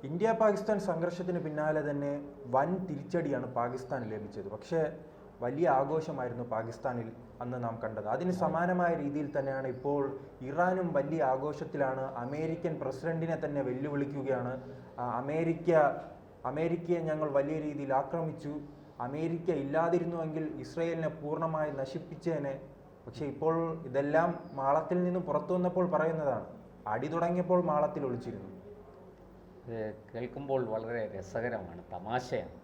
India Pakistan സംഘർഷത്തിന് പിന്നാലെ തന്നെ വൻ തിരിച്ചടിയാണ് പാകിസ്ഥാന് ലഭിച്ചത്. പക്ഷേ വലിയ ആഘോഷമായിരുന്നു പാകിസ്ഥാനിൽ അന്ന് നാം കണ്ടത്. അതിന് സമാനമായ രീതിയിൽ തന്നെയാണ് ഇപ്പോൾ ഇറാനും വലിയ ആഘോഷത്തിലാണ്. അമേരിക്കൻ പ്രസിഡന്റിനെ തന്നെ വെല്ലുവിളിക്കുകയാണ്. അമേരിക്കയെ ഞങ്ങൾ വലിയ രീതിയിൽ ആക്രമിച്ചു, അമേരിക്ക ഇല്ലാതിരുന്നുവെങ്കിൽ ഇസ്രയേലിനെ പൂർണ്ണമായി നശിപ്പിച്ചേനെ. പക്ഷേ ഇപ്പോൾ ഇതെല്ലാം മാളത്തിൽ നിന്നും പുറത്തു വന്നപ്പോൾ പറയുന്നതാണ്. അടി തുടങ്ങിയപ്പോൾ മാളത്തിൽ ഒളിച്ചിരുന്നു. കേൾക്കുമ്പോൾ വളരെ രസകരമാണ്, തമാശയാണ്.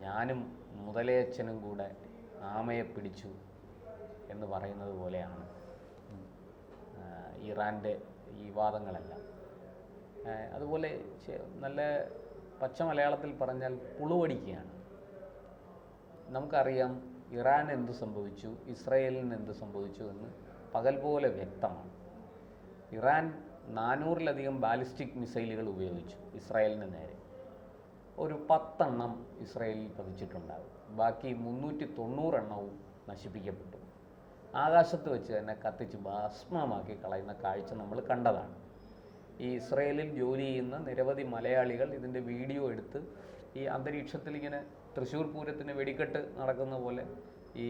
ഞാനും മുതലയച്ചനും കൂടെ ആമയെ പിടിച്ചു എന്ന് പറയുന്നത് പോലെയാണ് ഇറാൻ്റെ ഈ വാദങ്ങളെല്ലാം. അതുപോലെ നല്ല പച്ച മലയാളത്തിൽ പറഞ്ഞാൽ പുളുവടിക്കുകയാണ്. നമുക്കറിയാം ഇറാൻ എന്ത് സംഭവിച്ചു, ഇസ്രയേലിന് എന്ത് സംഭവിച്ചു എന്ന് പകൽ പോലെ വ്യക്തമാണ്. ഇറാൻ 400-ലധികം ബാലിസ്റ്റിക് മിസൈലുകൾ ഉപയോഗിച്ചു ഇസ്രായേലിന് നേരെ. ഒരു 10 എണ്ണം ഇസ്രായേലിൽ പതിച്ചിട്ടുണ്ടാകും. ബാക്കി 390 എണ്ണവും നശിപ്പിക്കപ്പെട്ടു. ആകാശത്ത് വെച്ച് തന്നെ കത്തിച്ച് ഭസ്മമാക്കി കളയുന്ന കാഴ്ച നമ്മൾ കണ്ടതാണ്. ഈ ഇസ്രായേലിൽ ജോലി ചെയ്യുന്ന നിരവധി മലയാളികൾ ഇതിൻ്റെ വീഡിയോ എടുത്ത് ഈ അന്തരീക്ഷത്തിൽ ഇങ്ങനെ തൃശ്ശൂർ പൂരത്തിന് വെടിക്കെട്ട് നടക്കുന്ന പോലെ ഈ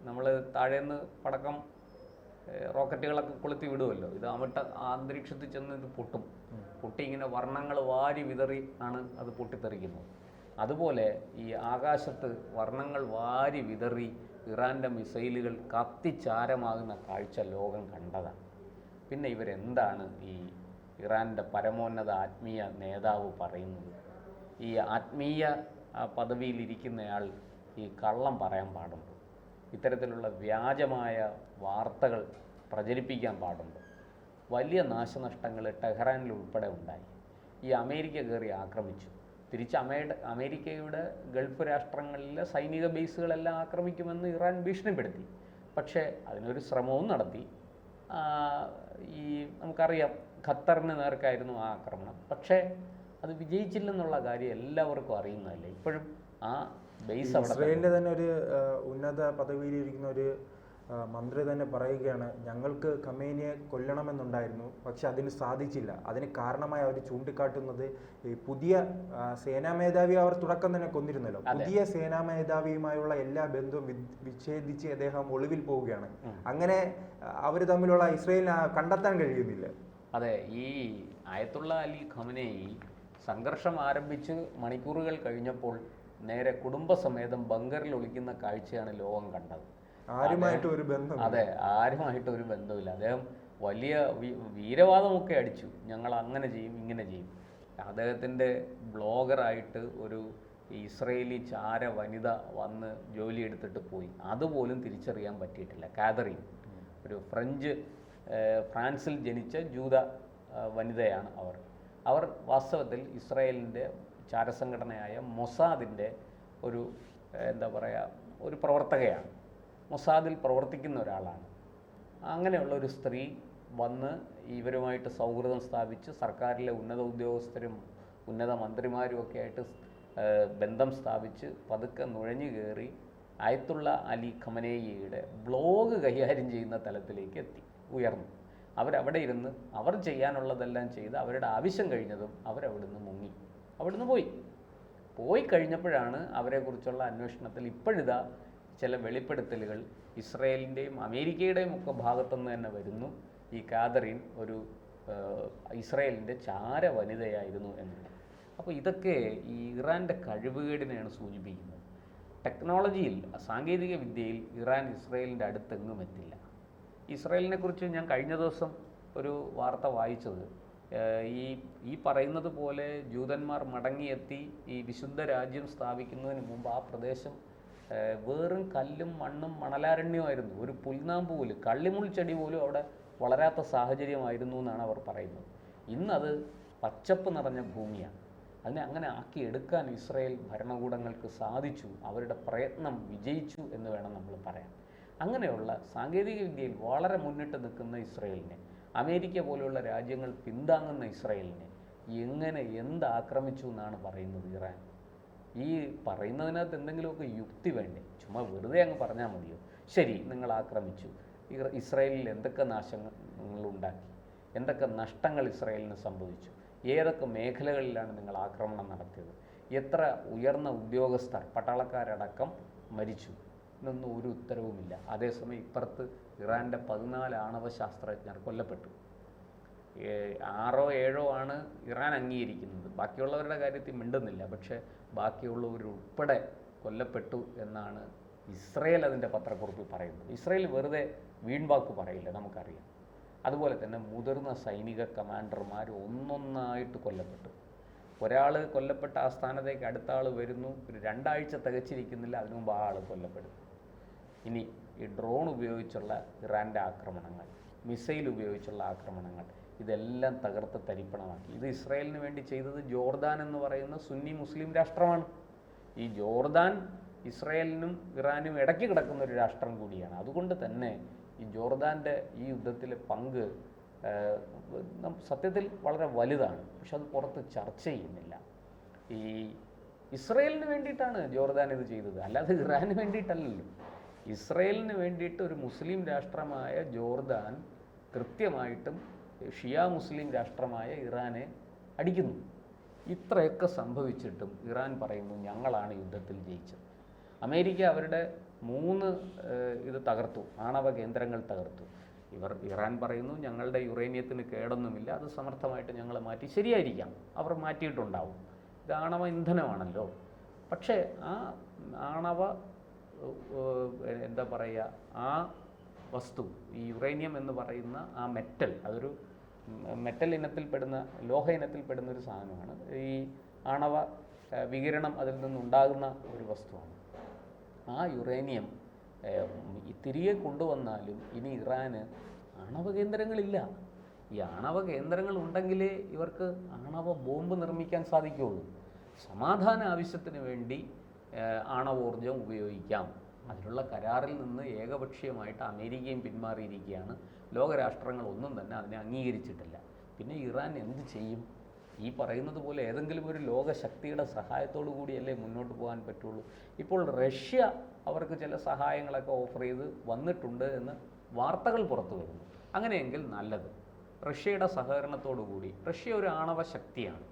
നമ്മൾ താഴേന്ന് പടക്കം റോക്കറ്റുകളൊക്കെ കൊളുത്തി വിടുമല്ലോ, ഇത് അന്തരീക്ഷത്തിൽ ചെന്ന് ഇത് പൊട്ടി ഇങ്ങനെ വർണ്ണങ്ങൾ വാരി വിതറി ആണ് അത് പൊട്ടിത്തെറിക്കുന്നത്. അതുപോലെ ഈ ആകാശത്ത് വർണ്ണങ്ങൾ വാരി വിതറി ഇറാൻ്റെ മിസൈലുകൾ കത്തിച്ചാരമാകുന്ന കാഴ്ച ലോകം കണ്ടതാണ്. പിന്നെ ഇവരെന്താണ് ഈ ഇറാൻ്റെ പരമോന്നത ആത്മീയ നേതാവ് പറയുന്നത്? ഈ ആത്മീയ പദവിയിലിരിക്കുന്നയാൾ ഈ കള്ളം പറയാൻ പാടുണ്ടോ? ഇത്തരത്തിലുള്ള വ്യാജമായ വാർത്തകൾ പ്രചരിപ്പിക്കാൻ പാടുണ്ടോ? വലിയ നാശനഷ്ടങ്ങൾ ടെഹ്റാനിൽ ഉൾപ്പെടെ ഉണ്ടായി. ഈ അമേരിക്ക കയറി ആക്രമിച്ചു. തിരിച്ച് അമേരിക്കയുടെ ഗൾഫ് രാഷ്ട്രങ്ങളിലെ സൈനിക ബേസുകളെല്ലാം ആക്രമിക്കുമെന്ന് ഇറാൻ ഭീഷണിപ്പെടുത്തി. പക്ഷേ അതിനൊരു ശ്രമവും നടത്തി. ഈ നമുക്കറിയാം ഖത്തറിന് നേർക്കായിരുന്നു ആ ആക്രമണം. പക്ഷേ അത് വിജയിച്ചില്ലെന്നുള്ള കാര്യം എല്ലാവർക്കും അറിയുന്നതല്ലേ. ഇപ്പോഴും ആ ബേസ് അവിടെ ഇസ്രയേലിൻ്റെ തന്നെ ഒരു ഉന്നത പദവിയിലിരിക്കുന്ന ഒരു മന്ത്രി തന്നെ പറയുകയാണ്, ഞങ്ങൾക്ക് ഖമേനിയെ കൊല്ലണമെന്നുണ്ടായിരുന്നു, പക്ഷെ അതിന് സാധിച്ചില്ല. അതിന് കാരണമായി അവർ ചൂണ്ടിക്കാട്ടുന്നത് ഈ പുതിയ സേനാ മേധാവി അവർ തുടക്കം തന്നെ കൊന്നിരുന്നല്ലോ, പുതിയ സേനാ മേധാവിയുമായുള്ള എല്ലാ ബന്ധവും വിച്ഛേദിച്ച് അദ്ദേഹം ഒളിവിൽ പോവുകയാണ്. അങ്ങനെ അവർ തമ്മിലുള്ള ഇസ്രയേലിനെ കണ്ടെത്താൻ കഴിയുന്നില്ല. അതെ, ഈ ആയത്തുള്ള അലി ഖമനേയി സംഘർഷം ആരംഭിച്ച് മണിക്കൂറുകൾ കഴിഞ്ഞപ്പോൾ നേരെ കുടുംബസമേതം ബങ്കറിൽ ഒളിക്കുന്ന കാഴ്ചയാണ് ലോകം കണ്ടത്. ആരുമായിട്ട് ഒരു ബന്ധം? അതെ, ആരുമായിട്ട് ഒരു ബന്ധമില്ല. അദ്ദേഹം വലിയ വീരവാദമൊക്കെ അടിച്ചു, ഞങ്ങൾ അങ്ങനെ ചെയ്യും ഇങ്ങനെ ചെയ്യും. അദ്ദേഹത്തിൻ്റെ ബ്ലോഗറായിട്ട് ഒരു ഇസ്രയേലി ചാര വനിത വന്ന് ജോലി എടുത്തിട്ട് പോയി. അതുപോലും തിരിച്ചറിയാൻ പറ്റിയിട്ടില്ല. കാതറിൻ, ഒരു ഫ്രാൻസിൽ ജനിച്ച ജൂത വനിതയാണ് അവർ വാസ്തവത്തിൽ ഇസ്രായേലിൻ്റെ ചാരസംഘടനയായ മൊസാദിൻ്റെ ഒരു ഒരു പ്രവർത്തകയാണ്. മൊസാദിൽ പ്രവർത്തിക്കുന്ന ഒരാളാണ്. അങ്ങനെയുള്ള ഒരു സ്ത്രീ വന്ന് ഇവരുമായിട്ട് സൗഹൃദം സ്ഥാപിച്ച് സർക്കാരിലെ ഉന്നത ഉദ്യോഗസ്ഥരും ഉന്നത മന്ത്രിമാരും ഒക്കെ ആയിട്ട് ബന്ധം സ്ഥാപിച്ച് പതുക്കെ നുഴഞ്ഞു കയറി ആയത്തുള്ള അലി ഖമനേയിയുടെ ബ്ലോഗ് കൈകാര്യം ചെയ്യുന്ന തലത്തിലേക്ക് ഉയർന്നു. അവരവിടെ ഇരുന്ന് അവർ ചെയ്യാനുള്ളതെല്ലാം ചെയ്ത് അവരുടെ ആവശ്യം കഴിഞ്ഞതും അവരവിടുന്ന് മുങ്ങി, അവിടുന്ന് പോയി കഴിഞ്ഞപ്പോഴാണ് അവരെക്കുറിച്ചുള്ള അന്വേഷണത്തിൽ ഇപ്പോഴിതാ ചില വെളിപ്പെടുത്തലുകൾ ഇസ്രയേലിൻ്റെയും അമേരിക്കയുടെയും ഒക്കെ ഭാഗത്തുനിന്ന് തന്നെ വരുന്നു. ഈ കാതറിൻ ഒരു ഇസ്രയേലിൻ്റെ ചാര വനിതയായിരുന്നു എന്നുള്ളത്. അപ്പോൾ ഇതൊക്കെ ഈ ഇറാൻ്റെ കഴിവുകേടിനെയാണ് സൂചിപ്പിക്കുന്നത്. ടെക്നോളജിയിൽ, സാങ്കേതിക വിദ്യയിൽ ഇറാൻ ഇസ്രയേലിൻ്റെ അടുത്തെങ്ങും എത്തില്ല. ഇസ്രയേലിനെ കുറിച്ച് ഞാൻ കഴിഞ്ഞ ദിവസം ഒരു വാർത്ത വായിച്ചത്, ഈ പറയുന്നത് പോലെ ജൂതന്മാർ മടങ്ങിയെത്തി ഈ വിശുദ്ധ രാജ്യം സ്ഥാപിക്കുന്നതിന് മുമ്പ് ആ പ്രദേശം വെറും കല്ലും മണ്ണും മണലാരണ്യമായിരുന്നു. ഒരു പുൽനാമ്പ് പോലും, കള്ളിമുൾ ചെടി പോലും അവിടെ വളരാത്ത സാഹചര്യമായിരുന്നു എന്നാണ് അവർ പറയുന്നത്. ഇന്നത് പച്ചപ്പ് നിറഞ്ഞ ഭൂമിയാണ്. അതിനെ അങ്ങനെ ആക്കിയെടുക്കാൻ ഇസ്രായേൽ ഭരണകൂടങ്ങൾക്ക് സാധിച്ചു. അവരുടെ പ്രയത്നം വിജയിച്ചു എന്ന് വേണം നമ്മൾ പറയാൻ. അങ്ങനെയുള്ള സാങ്കേതിക വിദ്യയിൽ വളരെ മുന്നിട്ട് നിൽക്കുന്ന ഇസ്രായേലിനെ, അമേരിക്ക പോലെയുള്ള രാജ്യങ്ങൾ പിന്താങ്ങുന്ന ഇസ്രായേലിനെ എന്താക്രമിച്ചു എന്നാണ് പറയുന്നത് ഇറാൻ? ഈ പറയുന്നതിനകത്ത് എന്തെങ്കിലുമൊക്കെ യുക്തി വേണ്ടേ? ചുമ്മാ വെറുതെ അങ്ങ് പറഞ്ഞാൽ മതിയോ? ശരി, നിങ്ങൾ ആക്രമിച്ചു, ഇസ്രായേലിൽ എന്തൊക്കെ നാശങ്ങൾ നിങ്ങൾ ഉണ്ടാക്കി, എന്തൊക്കെ നഷ്ടങ്ങൾ ഇസ്രായേലിന് സംഭവിച്ചു, ഏതൊക്കെ മേഖലകളിലാണ് നിങ്ങൾ ആക്രമണം നടത്തിയത്, എത്ര ഉയർന്ന ഉദ്യോഗസ്ഥർ പട്ടാളക്കാരടക്കം മരിച്ചു, എന്നൊന്നും ഒരു ഉത്തരവുമില്ല. അതേസമയം ഇപ്പുറത്ത് ഇറാൻ്റെ 14 ആണവ ശാസ്ത്രജ്ഞർ കൊല്ലപ്പെട്ടു. 6 or 7 ആണ് ഇറാൻ അംഗീകരിക്കുന്നത്, ബാക്കിയുള്ളവരുടെ കാര്യത്തിൽ മിണ്ടുന്നില്ല. പക്ഷേ ബാക്കിയുള്ളവരുൾപ്പെടെ കൊല്ലപ്പെട്ടു എന്നാണ് ഇസ്രയേൽ അതിൻ്റെ പത്രക്കുറിപ്പിൽ പറയുന്നത്. ഇസ്രയേൽ വെറുതെ വീൺവാക്ക് പറയില്ല, നമുക്കറിയാം. അതുപോലെ തന്നെ മുതിർന്ന സൈനിക കമാൻഡർമാർ ഒന്നൊന്നായിട്ട് കൊല്ലപ്പെട്ടു. ഒരാൾ കൊല്ലപ്പെട്ട ആ സ്ഥാനത്തേക്ക് അടുത്ത ആൾ വരുന്നു, ഒരു 2 ആഴ്ച തികച്ചിരിക്കുന്നില്ല, അതിനു മുമ്പ് ആ ആൾ കൊല്ലപ്പെടും. ഇനി ഈ ഡ്രോൺ ഉപയോഗിച്ചുള്ള ഇറാൻ്റെ ആക്രമണങ്ങൾ, മിസൈൽ ഉപയോഗിച്ചുള്ള ആക്രമണങ്ങൾ, ഇതെല്ലാം തകർത്ത് തരിപ്പണമാക്കി. ഇത് ഇസ്രായേലിന് വേണ്ടി ചെയ്തത് ജോർദാൻ എന്ന് പറയുന്ന സുന്നി മുസ്ലിം രാഷ്ട്രമാണ്. ഈ ജോർദാൻ ഇസ്രായേലിനും ഇറാനും ഇടയ്ക്ക് കിടക്കുന്ന ഒരു രാഷ്ട്രം കൂടിയാണ്. അതുകൊണ്ട് തന്നെ ഈ ജോർദാൻ്റെ ഈ യുദ്ധത്തിലെ പങ്ക് സത്യത്തിൽ വളരെ വലുതാണ്. പക്ഷെ അത് പുറത്ത് ചർച്ച ചെയ്യുന്നില്ല. ഈ ഇസ്രായേലിന് വേണ്ടിയിട്ടാണ് ജോർദാൻ ഇത് ചെയ്തത്, അല്ലാതെ ഇറാന് വേണ്ടിയിട്ടല്ലല്ലോ. ഇസ്രായേലിന് വേണ്ടിയിട്ട് ഒരു മുസ്ലിം രാഷ്ട്രമായ ജോർദാൻ കൃത്യമായിട്ടും ഷിയ മുസ്ലിം രാഷ്ട്രമായ ഇറാനെ അടിക്കുന്നു. ഇത്രയൊക്കെ സംഭവിച്ചിട്ടും ഇറാൻ പറയുന്നു ഞങ്ങളാണ് യുദ്ധത്തിൽ ജയിച്ചത്. അമേരിക്ക അവരുടെ 3 ഇത് തകർത്തു, ആണവ കേന്ദ്രങ്ങൾ തകർത്തു. ഇറാൻ പറയുന്നു ഞങ്ങളുടെ യുറേനിയത്തിന് കേടൊന്നുമില്ല, അത് സമർത്ഥമായിട്ട് ഞങ്ങൾ മാറ്റി. ശരിയായിരിക്കാം, അവർ മാറ്റിയിട്ടുണ്ടാവും, ഇത് ആണവ ഇന്ധനമാണല്ലോ. പക്ഷേ ആ ആണവ എന്താ പറയുക, ആ വസ്തു, ഈ യുറേനിയം എന്ന് പറയുന്ന ആ മെറ്റൽ, അതൊരു മെറ്റൽ ഇനത്തിൽപ്പെടുന്ന, ലോഹ ഇനത്തിൽപ്പെടുന്ന ഒരു സാധനമാണ്. ഈ ആണവ വികിരണം അതിൽ നിന്നുണ്ടാകുന്ന ഒരു വസ്തുവാണ്. ആ യുറേനിയം തിരികെ കൊണ്ടുവന്നാലും ഇനി ഇറാന് ആണവ കേന്ദ്രങ്ങളില്ല. ഈ ആണവ കേന്ദ്രങ്ങൾ ഉണ്ടെങ്കിലേ ഇവർക്ക് ആണവ ബോംബ് നിർമ്മിക്കാൻ സാധിക്കുകയുള്ളൂ. സമാധാന ആവശ്യത്തിന് വേണ്ടി ആണവോർജം ഉപയോഗിക്കാം. അതിനുള്ള കരാറിൽ നിന്ന് ഏകപക്ഷീയമായിട്ട് അമേരിക്കയും പിന്മാറിയിരിക്കുകയാണ്. ലോകരാഷ്ട്രങ്ങളൊന്നും തന്നെ അതിനെ അംഗീകരിച്ചിട്ടില്ല. പിന്നെ ഇറാൻ എന്ത് ചെയ്യും? ഈ പറയുന്നത് പോലെ ഏതെങ്കിലും ഒരു ലോകശക്തിയുടെ സഹായത്തോടു കൂടിയല്ലേ മുന്നോട്ട് പോകാൻ പറ്റുള്ളൂ. ഇപ്പോൾ റഷ്യ അവർക്ക് ചില സഹായങ്ങളൊക്കെ ഓഫർ ചെയ്ത് വന്നിട്ടുണ്ട് എന്ന് വാർത്തകൾ പുറത്തു വരുന്നു. അങ്ങനെയെങ്കിൽ നല്ലത്. റഷ്യയുടെ സഹകരണത്തോടു കൂടി, റഷ്യ ഒരു ആണവ ശക്തിയാണ്,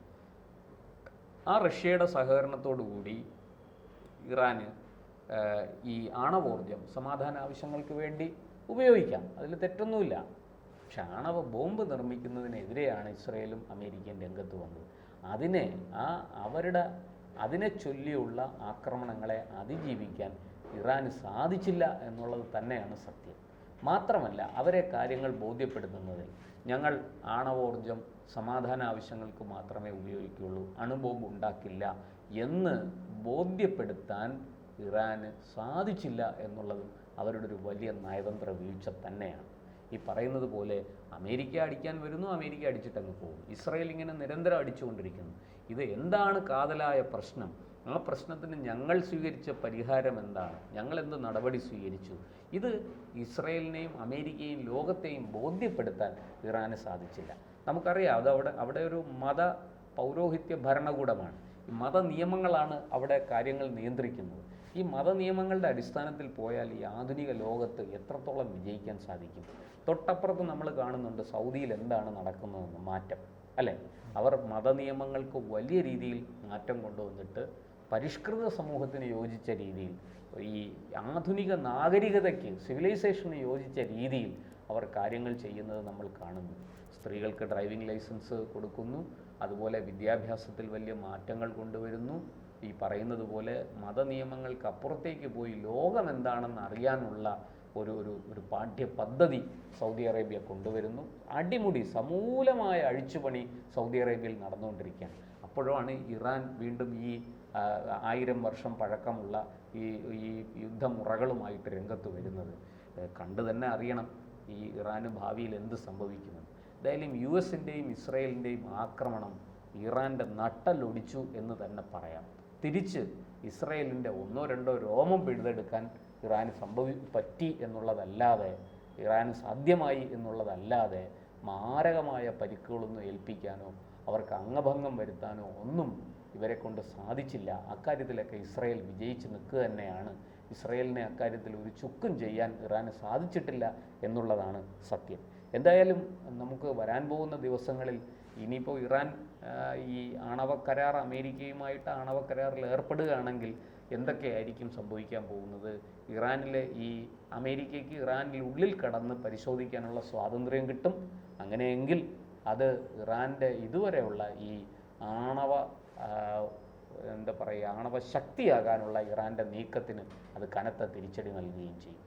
ആ റഷ്യയുടെ സഹകരണത്തോടു കൂടി ഇറാന് ഈ ആണവോർജം സമാധാന ആവശ്യങ്ങൾക്ക് വേണ്ടി ഉപയോഗിക്കാം, അതിൽ തെറ്റൊന്നുമില്ല. പക്ഷെ ആണവ ബോംബ് നിർമ്മിക്കുന്നതിനെതിരെയാണ് ഇസ്രയേലും അമേരിക്കയും രംഗത്ത് വന്നത്. അതിനെ ചൊല്ലിയുള്ള ആക്രമണങ്ങളെ അതിജീവിക്കാൻ ഇറാന് സാധിച്ചില്ല എന്നുള്ളത് തന്നെയാണ് സത്യം. മാത്രമല്ല അവരെ കാര്യങ്ങൾ ബോധ്യപ്പെടുത്തുന്നതിൽ ഞങ്ങൾ ആണവോർജം സമാധാന ആവശ്യങ്ങൾക്ക് മാത്രമേ ഉപയോഗിക്കുകയുള്ളൂ, അണുബോംബ് ഉണ്ടാക്കില്ല എന്ന് ബോധ്യപ്പെടുത്താൻ ഇറാന് സാധിച്ചില്ല എന്നുള്ളതും അവരുടെ ഒരു വലിയ നയതന്ത്ര വീഴ്ച തന്നെയാണ്. ഈ പറയുന്നത് പോലെ അമേരിക്ക അടിക്കാൻ വരുന്നു, അമേരിക്ക അടിച്ചിട്ടങ്ങ് പോകും. ഇസ്രായേൽ ഇങ്ങനെ നിരന്തരം അടിച്ചുകൊണ്ടിരിക്കുന്നു. ഇത് എന്താണ് കാതലായ പ്രശ്നം? ആ പ്രശ്നത്തിന് ഞങ്ങൾ സ്വീകരിച്ച പരിഹാരം എന്താണ്? ഞങ്ങൾ എന്ത് നടപടി സ്വീകരിച്ചു? ഇത് ഇസ്രായേലിനെയും അമേരിക്കയെയും ലോകത്തെയും ബോധ്യപ്പെടുത്താൻ ഇറാന് സാധിച്ചില്ല. നമുക്കറിയാം, അത് അവിടെ ഒരു മത പൗരോഹിത്യ ഭരണകൂടമാണ്. ഈ മത നിയമങ്ങളാണ് അവിടെ കാര്യങ്ങൾ നിയന്ത്രിക്കുന്നത്. ഈ മതനിയമങ്ങളുടെ അടിസ്ഥാനത്തിൽ പോയാൽ ഈ ആധുനിക ലോകത്ത് എത്രത്തോളം വിജയിക്കാൻ സാധിക്കും? തൊട്ടപ്പുറത്ത് നമ്മൾ കാണുന്നുണ്ട് സൗദിയിൽ എന്താണ് നടക്കുന്നതെന്ന്, മാറ്റം അല്ലേ? അവർ മതനിയമങ്ങൾക്ക് വലിയ രീതിയിൽ മാറ്റം കൊണ്ടുവന്നിട്ട് പരിഷ്കൃത സമൂഹത്തിന് യോജിച്ച രീതിയിൽ, ഈ ആധുനിക നാഗരികതയ്ക്ക്, സിവിലൈസേഷന് യോജിച്ച രീതിയിൽ അവർ കാര്യങ്ങൾ ചെയ്യുന്നത് നമ്മൾ കാണുന്നു. സ്ത്രീകൾക്ക് ഡ്രൈവിംഗ് ലൈസൻസ് കൊടുക്കുന്നു, അതുപോലെ വിദ്യാഭ്യാസത്തിൽ വലിയ മാറ്റങ്ങൾ കൊണ്ടുവരുന്നു. ഈ പറയുന്നത് പോലെ മതനിയമങ്ങൾക്ക് അപ്പുറത്തേക്ക് പോയി ലോകം എന്താണെന്ന് അറിയാനുള്ള ഒരു പാഠ്യപദ്ധതി സൗദി അറേബ്യ കൊണ്ടുവരുന്നു. അടിമുടി സമൂലമായ അഴിച്ചുപണി സൗദി അറേബ്യയിൽ നടന്നുകൊണ്ടിരിക്കുകയാണ്. അപ്പോഴാണ് ഇറാൻ വീണ്ടും ഈ 1000 വർഷം പഴക്കമുള്ള ഈ യുദ്ധമുറകളുമായിട്ട് രംഗത്ത് വരുന്നത്. കണ്ടു തന്നെ അറിയണം ഈ ഇറാന് ഭാവിയിൽ എന്ത് സംഭവിക്കുമെന്ന്. എന്തായാലും US-ൻ്റെയും ഇസ്രായേലിൻ്റെയും ആക്രമണം ഇറാൻ്റെ നട്ടലൊടിച്ചു എന്ന് തന്നെ പറയാം. തിരിച്ച് ഇസ്രായേലിൻ്റെ 1-2 രോമം പിഴുതെടുക്കാൻ ഇറാന് പറ്റി എന്നുള്ളതല്ലാതെ, ഇറാന് സാധ്യമായി എന്നുള്ളതല്ലാതെ മാരകമായ പരിക്കുകളൊന്നും ഏൽപ്പിക്കാനോ അവർക്ക് അംഗഭംഗം വരുത്താനോ ഒന്നും ഇവരെ കൊണ്ട് സാധിച്ചില്ല. അക്കാര്യത്തിലൊക്കെ ഇസ്രായേൽ വിജയിച്ച് നിൽക്കുക തന്നെയാണ്. ഇസ്രായേലിനെ അക്കാര്യത്തിൽ ഒരു ചുക്കും ചെയ്യാൻ ഇറാന് സാധിച്ചിട്ടില്ല എന്നുള്ളതാണ് സത്യം. എന്തായാലും നമുക്ക് വരാൻ പോകുന്ന ദിവസങ്ങളിൽ ഇനിയിപ്പോൾ ഇറാൻ ഈ ആണവ കരാർ അമേരിക്കയുമായിട്ട് ആണവ കരാറിൽ ഏർപ്പെടുകയാണെങ്കിൽ എന്തൊക്കെയായിരിക്കും സംഭവിക്കാൻ പോകുന്നത്? ഇറാനിലെ ഈ അമേരിക്കയ്ക്ക് ഇറാനിൽ ഉള്ളിൽ കടന്ന് പരിശോധിക്കാനുള്ള സ്വാതന്ത്ര്യം കിട്ടും. അങ്ങനെയെങ്കിൽ അത് ഇറാൻ്റെ ഇതുവരെയുള്ള ഈ ആണവ എന്താ പറയുക ആണവ ശക്തിയാകാനുള്ള ഇറാൻ്റെ നീക്കത്തിന് അത് കനത്ത തിരിച്ചടി നൽകുകയും ചെയ്യും.